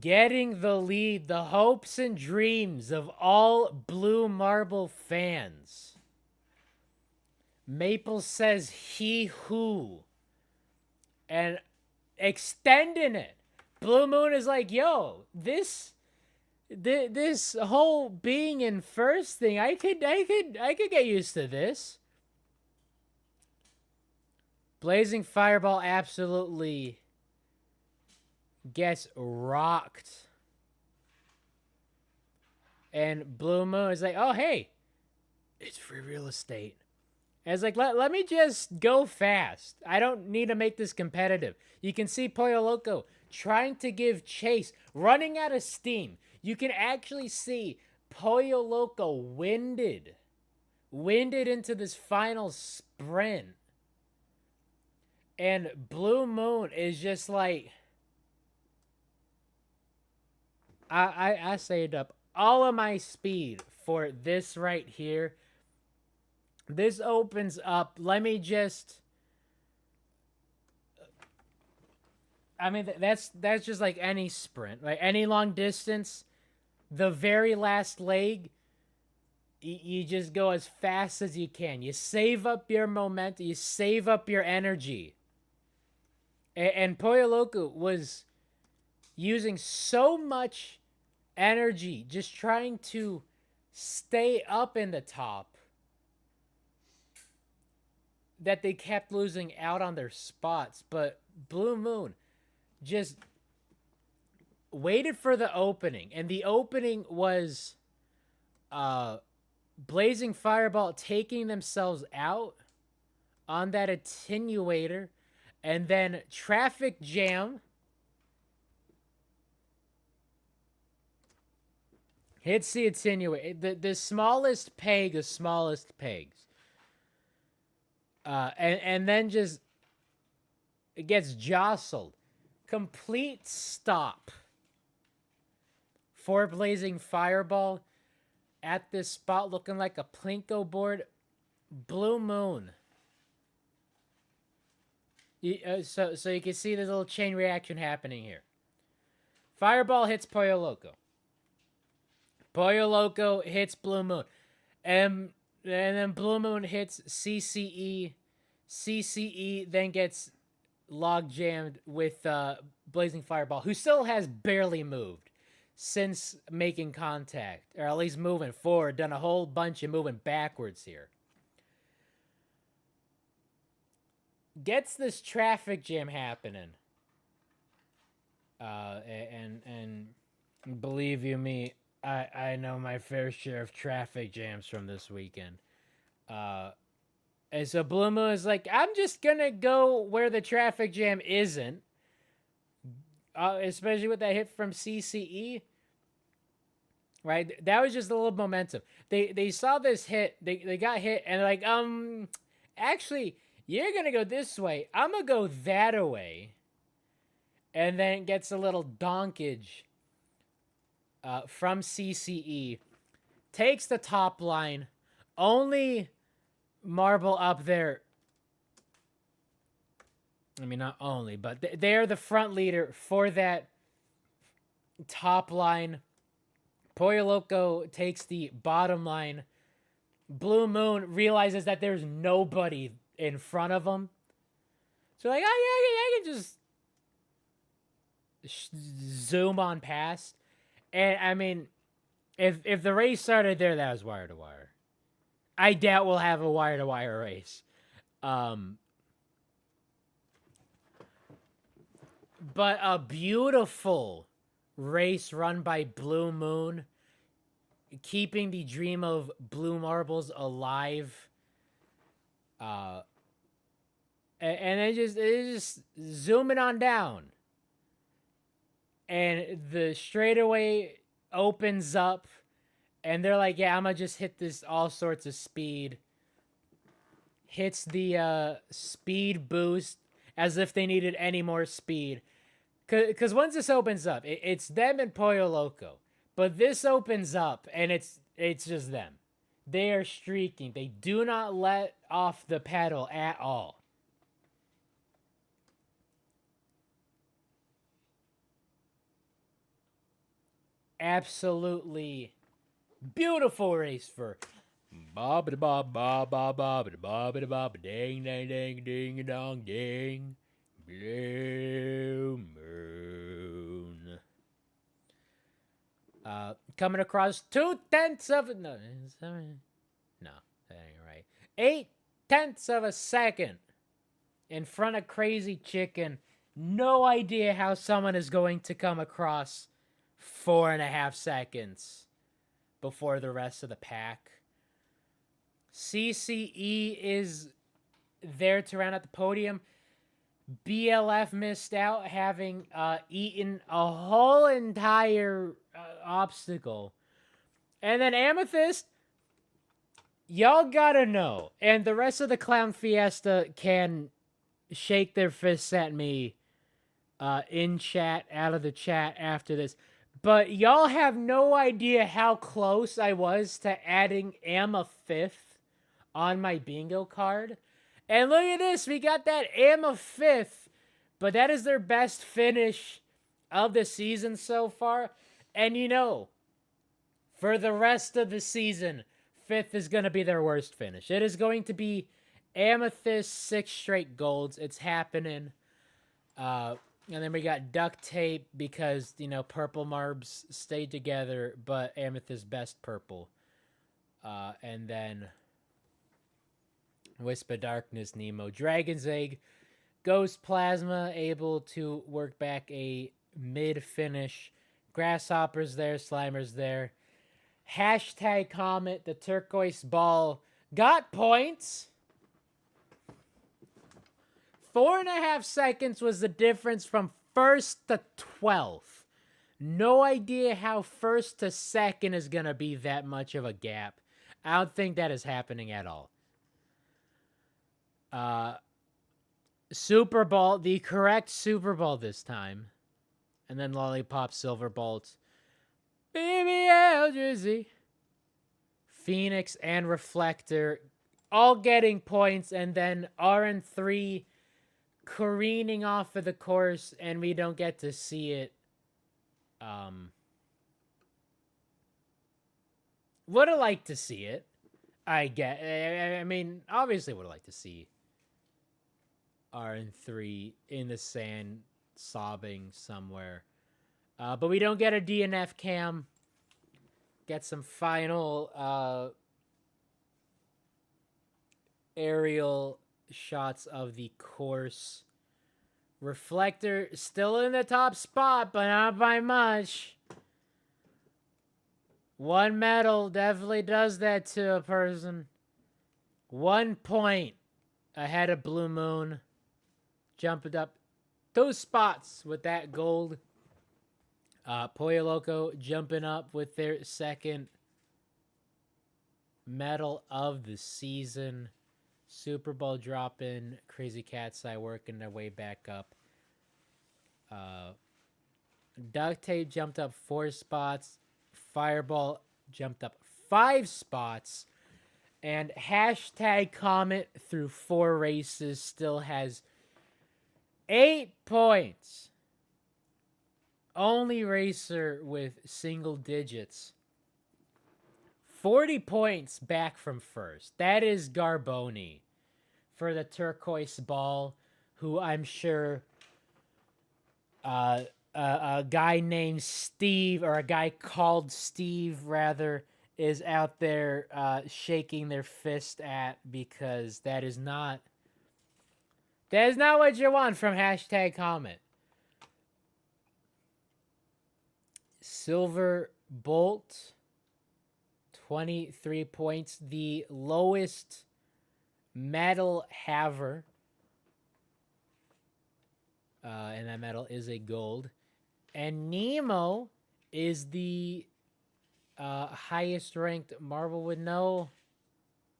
Getting the lead, the hopes and dreams of all Blue Marble fans. Maple says he who. And extending it. Blue Moon is like, yo, this whole being in first thing, I could get used to this. Blazing Fireball absolutely gets rocked. And Blue Moon is like, oh, hey, it's free real estate. And it's like, let me just go fast. I don't need to make this competitive. You can see Pollo Loco trying to give chase, running out of steam. You can actually see Pollo Loco winded into this final sprint. And Blue Moon is just like, I saved up all of my speed for this right here. This opens up. Let me just... I mean, that's just like any sprint. Like any long distance, the very last leg, you just go as fast as you can. You save up your momentum. You save up your energy. And Pollo Loco was using so much energy just trying to stay up in the top that they kept losing out on their spots. But Blue Moon just waited for the opening, and the opening was Blazing Fireball taking themselves out on that attenuator, and then Traffic Jam hits the attenuator, the smallest peg of smallest pegs. And then just it gets jostled. Complete stop for Blazing Fireball at this spot, looking like a Plinko board. Blue Moon. So you can see this little chain reaction happening here. Fireball hits Pollo Loco. Pollo Loco hits Blue Moon. And then Blue Moon hits CCE. CCE then gets log jammed with Blazing Fireball, who still has barely moved since making contact, or at least moving forward, done a whole bunch of moving backwards here. Gets this traffic jam happening. And believe you me, I know my fair share of traffic jams from this weekend. And so Blue Moon is like, I'm just gonna go where the traffic jam isn't. Especially with that hit from CCE. Right? That was just a little momentum. They saw this hit, they got hit, and they're like, actually, you're gonna go this way. I'm gonna go that way. And then gets a little donkage from CCE. Takes the top line. Only marble up there. I mean, not only, but they're the front leader for that top line. Pollo Loco takes the bottom line. Blue Moon realizes that there's nobody in front of him. So like, oh yeah, I can just zoom on past. And I mean, if the race started there, that was wire to wire. I doubt we'll have a wire to wire race. But a beautiful race run by Blue Moon, keeping the dream of Blue Marbles alive. And it just zooming on down, and the straightaway opens up, and they're like, "Yeah, I'm gonna just hit this all sorts of speed." Hits the speed boost as if they needed any more speed. Because once this opens up, it's them and Pollo Loco. But this opens up, and it's just them. They are streaking. They do not let off the pedal at all. Absolutely beautiful race for bob da bob bob bob bob da bob da bob ding ding ding ding dong ding. Blue Moon. Coming across 2/10 of no, that ain't right. 8/10 of a second in front of Crazy Chicken. No idea how someone is going to come across 4.5 seconds before the rest of the pack. CCE is there to round out the podium. BLF missed out, having eaten a whole entire obstacle. And then Amethyst, y'all gotta know, and the rest of the Clown Fiesta can shake their fists at me in chat, out of the chat after this. But y'all have no idea how close I was to adding Amma 5th on my bingo card. And look at this, we got that Amma 5th, but that is their best finish of the season so far. And you know, for the rest of the season, 5th is going to be their worst finish. It is going to be Amethyst 6 straight golds. It's happening. And then we got Duct Tape because, you know, Purple Marbs stayed together, but Amethyst best purple. And then Wisp of Darkness, Nemo. Dragon's Egg, Ghost Plasma, able to work back a mid-finish. Grasshopper's there, Slimer's there. Hashtag Comet, the turquoise ball, got points. 4.5 seconds was the difference from first to 12th. No idea how first to second is going to be that much of a gap. I don't think that is happening at all. Super Bowl, the correct Super Bowl this time. And then Lollipop, Silver Bolt, BBL Jersey, Phoenix, and Reflector all getting points. And then RN3 careening off of the course, and we don't get to see it. Would have liked to see it. I mean, obviously would have liked to see RN3 in the sand sobbing somewhere. But we don't get a DNF cam. Get some final aerial shots of the course. Reflector still in the top spot, but not by much. One medal definitely does that to a person. 1 point ahead of Blue Moon. Jumped up 2 spots with that gold. Pollo Loco jumping up with their second medal of the season. Super Bowl dropping. Crazy Cat's Eye working their way back up. Duct Tape jumped up 4 spots. Fireball jumped up 5 spots. And hashtag Comet through 4 races still has 8 points only racer with single digits. 40 points back from first. That is Garboni for the turquoise ball, who I'm sure a guy named Steve, or a guy called Steve, rather, is out there shaking their fist at, because that is not what you want from hashtag comment. Silver Bolt, 23 points, the lowest medal haver. And that medal is a gold. And Nemo is the highest ranked marble with no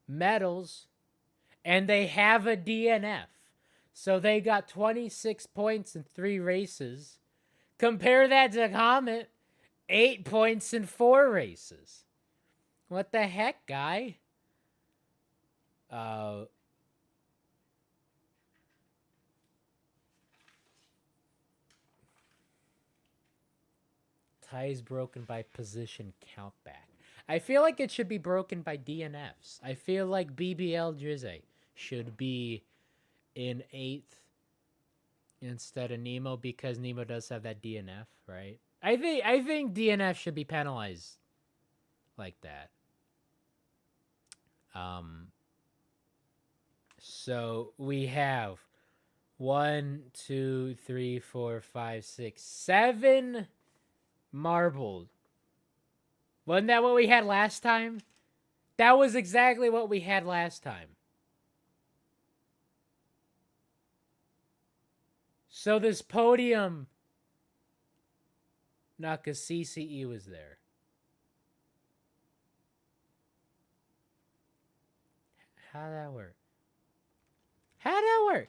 medals. And they have a DNF. So they got 26 points in 3 races. Compare that to Comet, 8 points in 4 races. What the heck, guy? Tie is broken by position countback. I feel like it should be broken by DNFs. I feel like BBL Drizzy should be in 8th instead of Nemo, because Nemo does have that DNF, right? I think DNF should be penalized like that. So we have 1, 2, 3, 4, 5, 6, 7 marbled. Wasn't that what we had last time? That was exactly what we had last time. So this podium, not because CCE was there. How'd that work? How'd that work?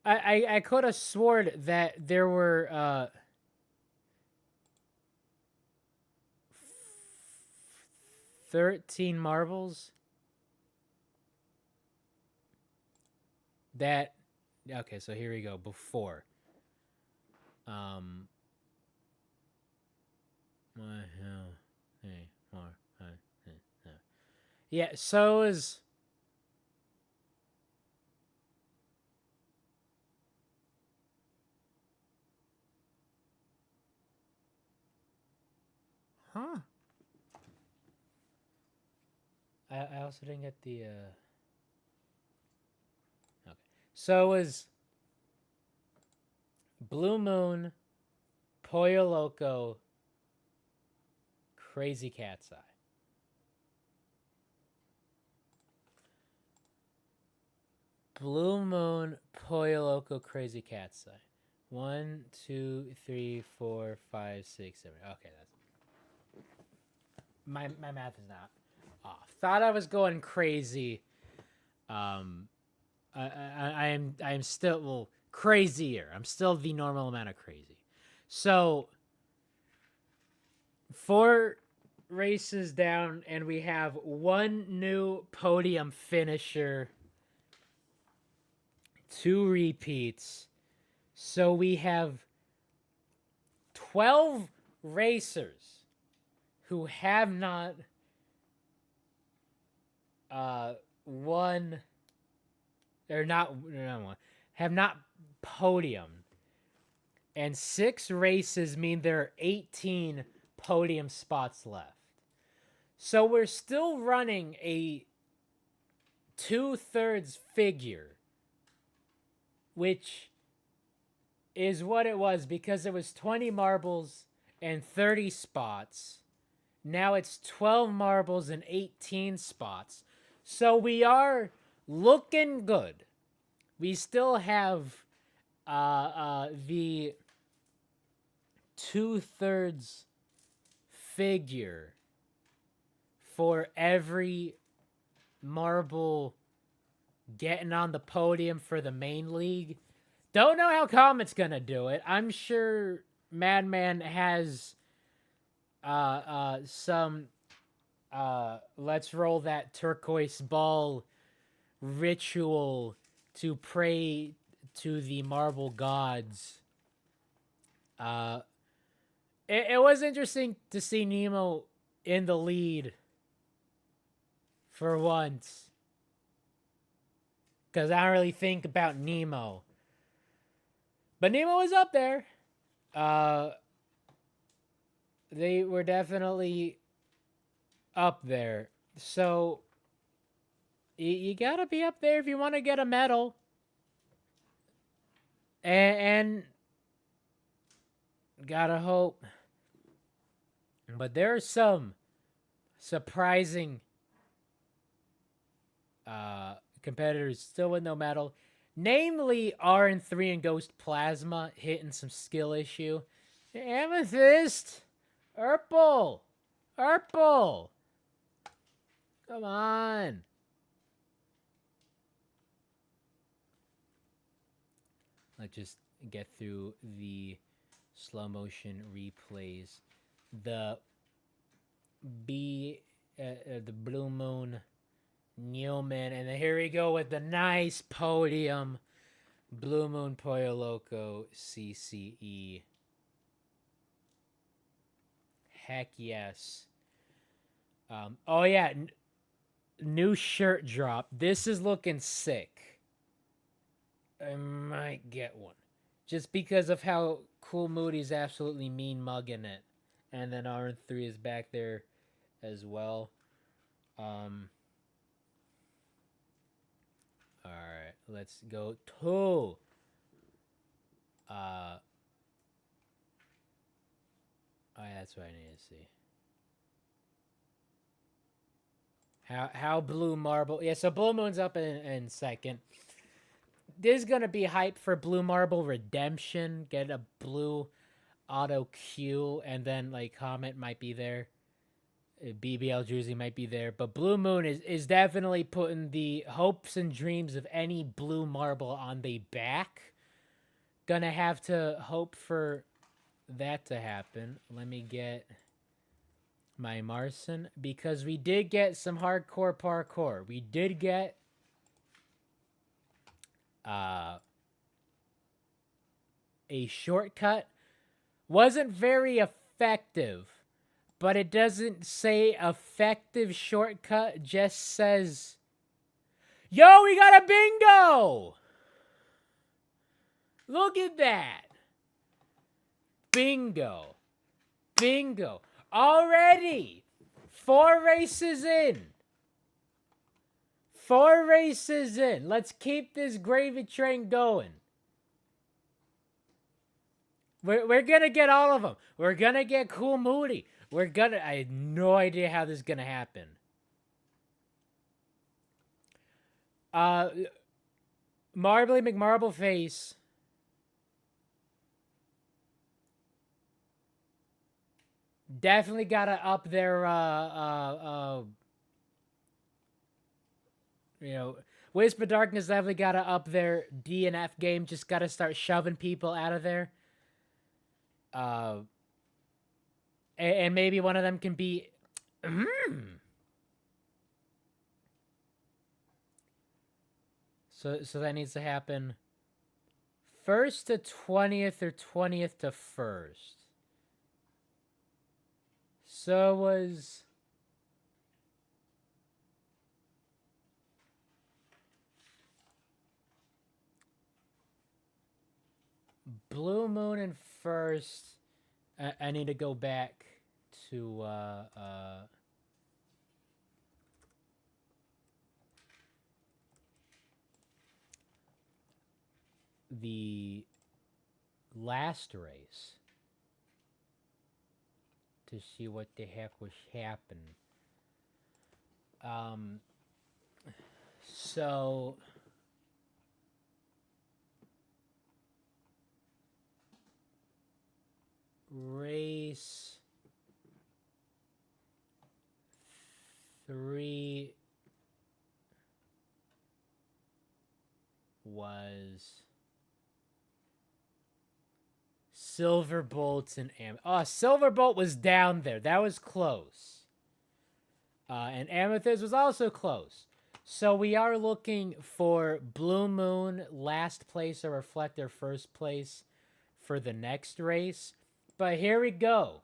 I could have sworn that there were 13 marbles that, okay, so here we go. Before yeah, so is huh. I also didn't get the okay. So is Blue Moon, Pollo Loco, Crazy Cat's Eye. Blue Moon, Pollo Loco, Crazy Cat's Eye. 1, 2, 3, 4, 5, 6, 7. Okay, that's my math is not off. Thought I was going crazy. I am still, well, crazier. I'm still the normal amount of crazy. So 4 races down, and we have 1 new podium finisher, 2 repeats. So we have 12 racers who have not won, or not one, have not podiumed. And 6 races mean there are 18 podium spots left. So we're still running a 2/3 figure, which is what it was, because it was 20 marbles and 30 spots. Now it's 12 marbles and 18 spots. So we are looking good. We still have the 2/3 figure for every marble getting on the podium for the main league. Don't know how Comet's gonna do it. I'm sure Madman has some let's roll that turquoise ball ritual to pray to the marble gods it was interesting to see Nemo in the lead for once. Because I don't really think about Nemo. But Nemo was up there. They were definitely up there. So you gotta be up there if you want to get a medal. And gotta hope. But there are some surprising competitors still with no medal. Namely, RN3 and Ghost Plasma hitting some skill issue. Amethyst! Urple! Urple! Come on. Let's just get through the slow motion replays. The Blue Moon Newman, and then here we go with the nice podium. Blue Moon Pollo Loco CCE. Heck yes. Oh yeah, new shirt drop. This is looking sick. I might get one. Just because of how Cool Moody's absolutely mean mugging it. And then RN3 is back there as well. Alright, let's go to oh yeah, that's what I need to see. How Blue Marble. Yeah, so Blue Moon's up in second. This is gonna be hype for Blue Marble Redemption. Get a blue auto Q, and then like Comet might be there. BBL Jersey might be there, but Blue Moon is definitely putting the hopes and dreams of any Blue Marble on the back. Gonna have to hope for that to happen. Let me get my Marson, because we did get some hardcore parkour. We did get a shortcut. Wasn't very effective, but it doesn't say effective shortcut, just says, yo, we got a bingo! Look at that. Bingo. Bingo. Already. 4 races in. 4 races in. Let's keep this gravy train going. We're gonna get all of them. We're gonna get Cool Moody. I had no idea how this is gonna happen. Marbly McMarbleface. Definitely gotta up their you know, Wisp of Darkness definitely gotta up their D and F game. Just gotta start shoving people out of there. And maybe one of them can be. So that needs to happen. 1st to 20th or 20th to 1st. So it was Blue Moon in 1st. I need to go back to the last race to see what the heck was happening. So race 3 was Silverbolts and Silverbolt was down there. That was close. And Amethyst was also close. So we are looking for Blue Moon last place or Reflector first place for the next race. But here we go.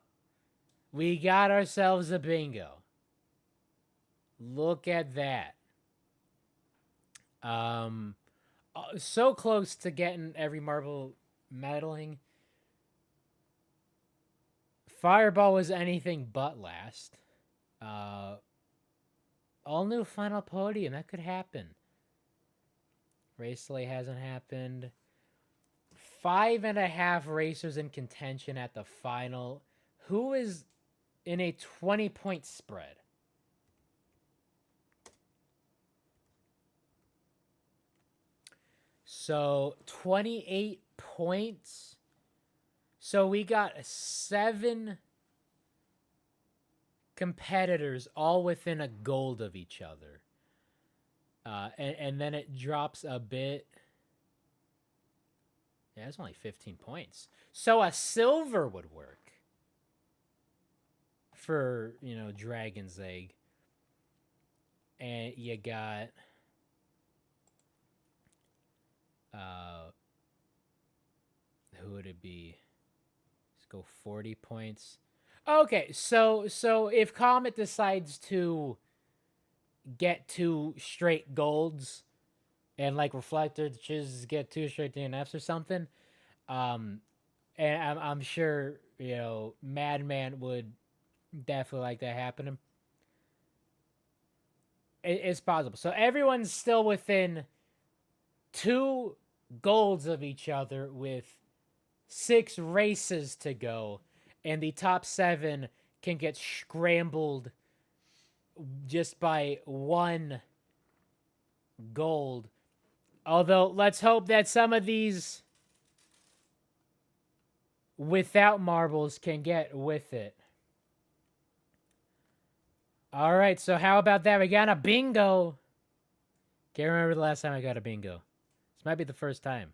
We got ourselves a bingo. Look at that. So close to getting every marble medaling. Fireball was anything but last. All new final podium. That could happen. Race delay hasn't happened. 5.5 racers in contention at the final. Who is in a 20-point spread? So 28 points. So we got 7 competitors all within a gold of each other. And then it drops a bit. Yeah, it's only 15 points. So a silver would work for, Dragon's Egg. And you got who would it be? Let's go 40 points. Okay, so if Comet decides to get 2 straight golds and like Reflector chooses to get 2 straight DNFs or something, and I'm sure, Madman would definitely like that happening. It's possible. So everyone's still within 2 golds of each other with 6 races to go, and the top 7 can get scrambled just by 1 gold. Although, let's hope that some of these without marbles can get with it. All right, so how about that? We got a bingo. Can't remember the last time I got a bingo. This might be the first time.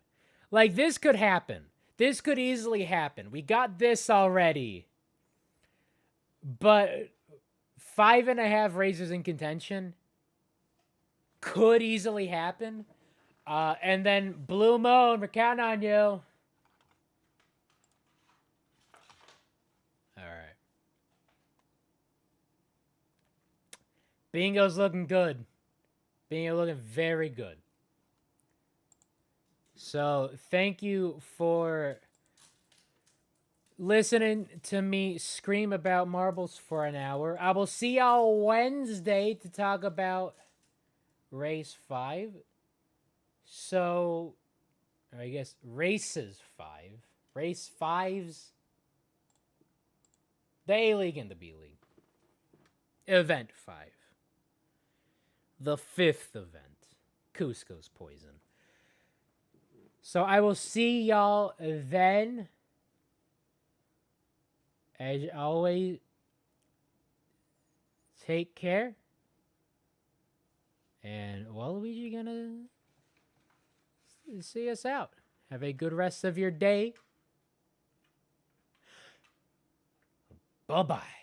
Like, this could happen. This could easily happen. We got this already. But 5.5 racers in contention could easily happen. And then Blue Moon, we're counting on you. All right. Bingo's looking good. Bingo looking very good. So thank you for listening to me scream about marbles for an hour. I will see y'all Wednesday to talk about race 5. So, I guess races 5. Race 5's the A League and the B League. Event 5. The 5th event. Cusco's Poison. So I will see y'all then. As always, take care. And Waluigi gonna see us out. Have a good rest of your day. Bye-bye.